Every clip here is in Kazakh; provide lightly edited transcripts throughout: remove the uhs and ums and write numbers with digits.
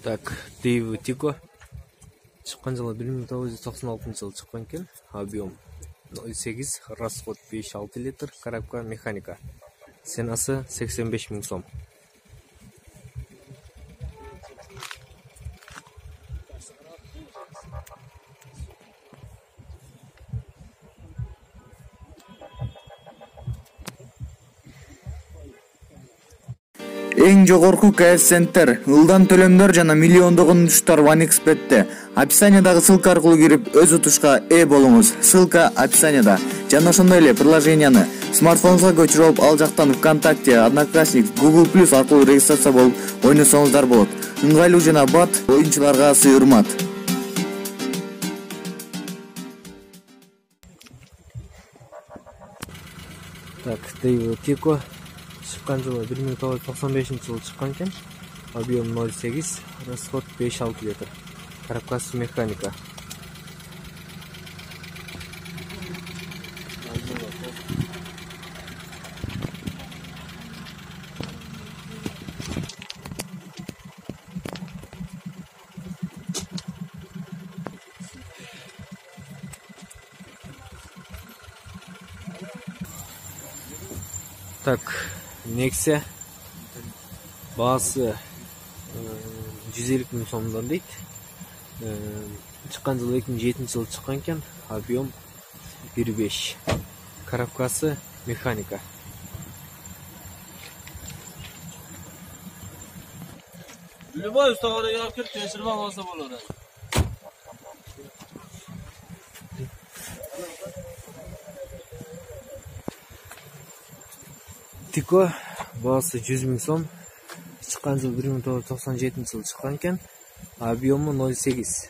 Так, Дейв Тико чыккан жылы 1996 чыккан экен. Объем 0,8, расход 5-6 литр, коробка механика. Ценасы 85 000 сом. Эң жогорку коэффициенттер, ылдан төлөмдөр жана миллиондогон утуштар OneXBet'те. Описаниядагы ссылка аркылуу кирип өз утушка ээ болуңуз. Ссылка описанияда. Жана ошондой эле приложенияны смартфонуңузга көчүрүп алып, ал жактан ВКонтакте, Одноклассник, Google Plus аркылуу регистрация болуп ойносоңуздар болот. Ыңгайлуу жана бат оюнчуларга сыйырмат. Так, Дейв Тико чыккан жылы 1995 жылы чыккан экен. Объем 0,8, расход 5-6 литр. Коробкасы механика. Так, Nexia баасы 150 000 сомдон дейт. Чыккан жылы 2007 жылы чыккан экен. Объем 1,5. Коробкасы механика. Любой ustag'ini yoqib tekshirib olsa bo'ladi. Тико баасы 100 000 сом. Чыккан жылы 1997 жылы чыккан экен. Объему 0,8.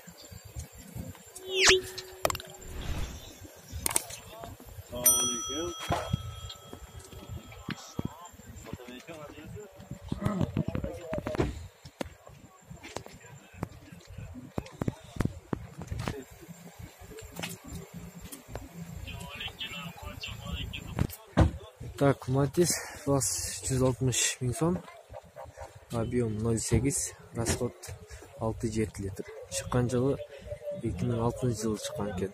Так, Матис баасы 160 000 сом. Объем 0,8, расход 6-7 литр. Чыккан жылы 2006 жылы чыккан экен.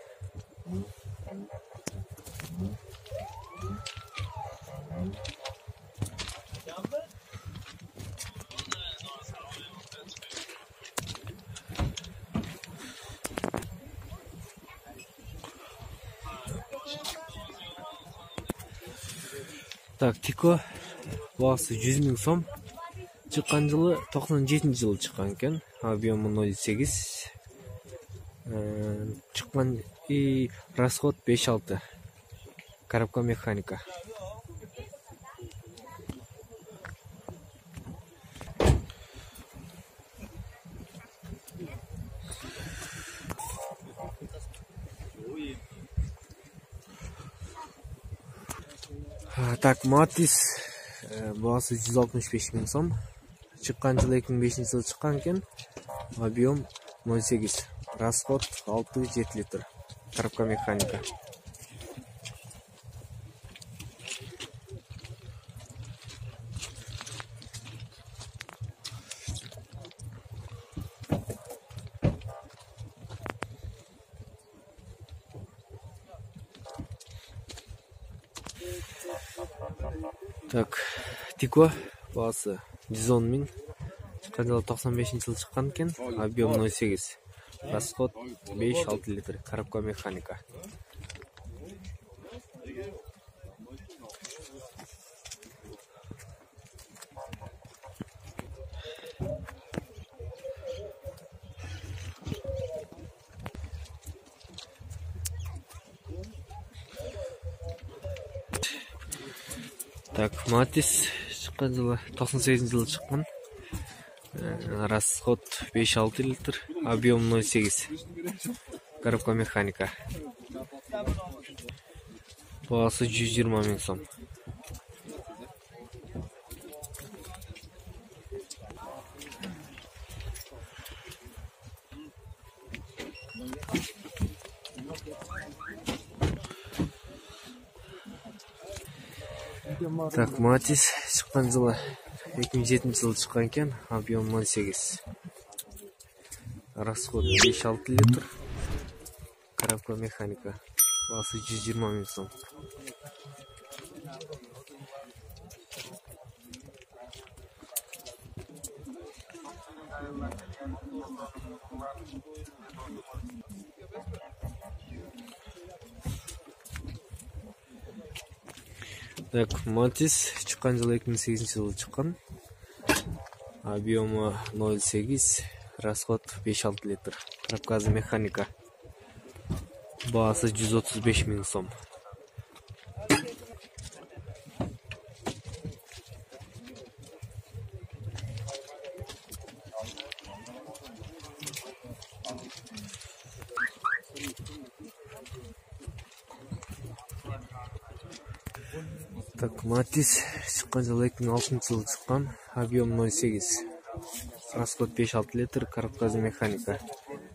Так, Тико баасы 100 000 сом. Чыккан жылы 97 жылы чыккан экен. Объему 0,8. Чыккан и расход 5-6. Коробка механика. Так, Матис баасы 165 000 сом. Чыккан жылы 2005 жылы чыккан экен. Объем 0,8. Расход 6-7 литр. Коробка механика. Так, Тико баасы 110 000. Чыккан жылы 95 жылы чыккан экен. Объем 0,8. Расход 5-6 литр. Коробка механика. Так, Матис чыккан жылы 98 жылы чыккан. Расход 5-6 литр. Объем 0,8. Коробка механика. Баасы 120 000 сом. Так, Матис чыккан жылы 2007-жылы чыккан экен. Объем 0,8. Расход 5-6 литр. Коробка механика. Басы 120 000 сом. Так, Матис чыккан жылы 2008-жылы чыккан. Объемы 0,8, расход 5-6 литр. Коробка механика. Басы 135 000 сом. Так, Матис чыккан жылы 2006-жылы чыккан. Объем 0,8. Расход 5-6 литр. Коробка механика.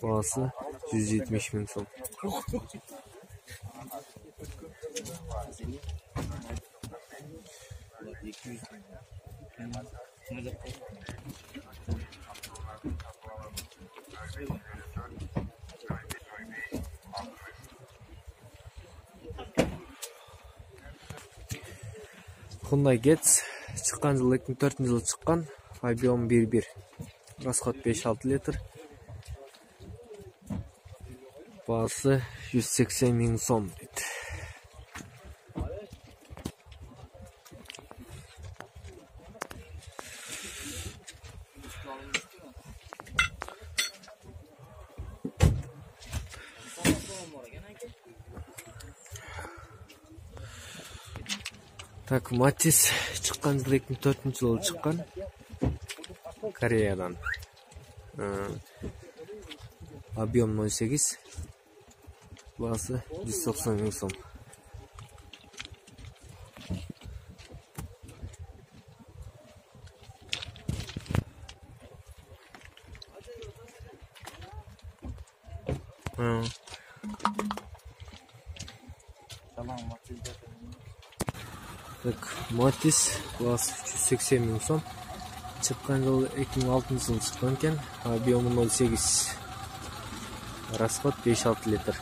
Басы 170 000 сом. Hyundai Getz чыккан жылы 2004-жылы чыккан. Объем 1,1. Расход 5-6 литр. Басы 180 000 сом. Так, Матис чыккан жылы 2004-жылы чыккан. Кореядан. Объем 0,8. Басы 190 000 сом. Так, Матис басы 180 000 сом. Чыккан жылы 2006-жылы чыккан экен. Объемы 0,8. Расход 5-6 литр.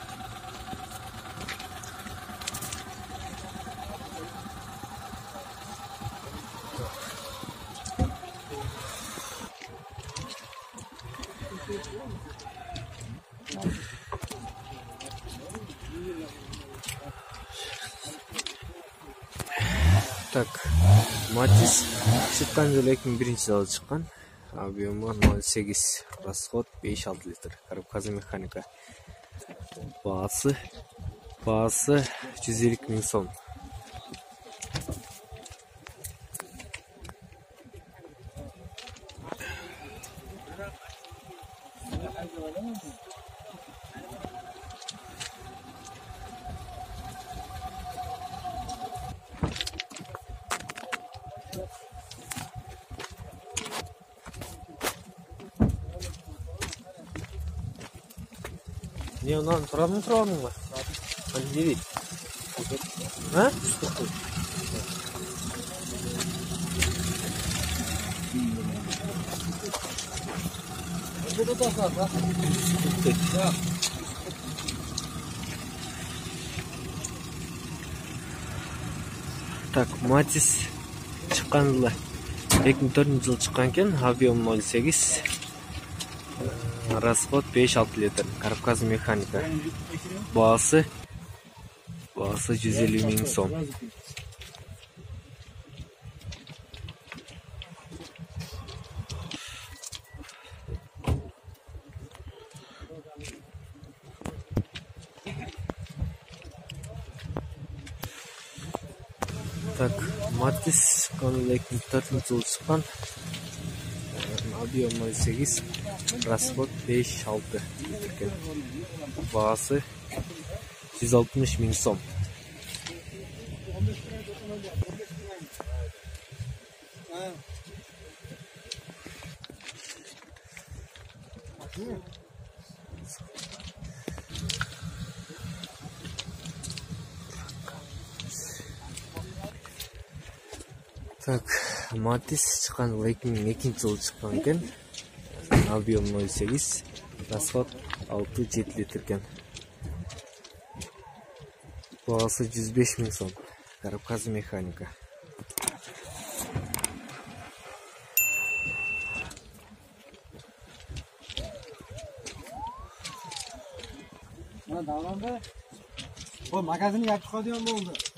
Так, Матис чыккан жылы 2001-жылы чыккан. Объемы 0,8. Расход 5-6 литр. Коробка механика. Басы 150 000 сом. Не, он правильно ба? Не видит. А? Так, Матис чыккан жылы 2004-жылы чыккан экен. Объем 0,8. Расход 5-6 литр. Коробка механика. Басы 150 000 сом. Так, Матис каналы 2004-жылы чыккан. Объем 0,8. Расход 5-6 литр. Басы 160 000 сом. Так, Матис чыккан жылы 2002-жылы чыккан экен. Объем 0,8, расход 6-7 литр экен. Бағасы 105 000 сом. Коробкасы механика. Davronda o magazinni yopib qo'yadigan bo'ldi.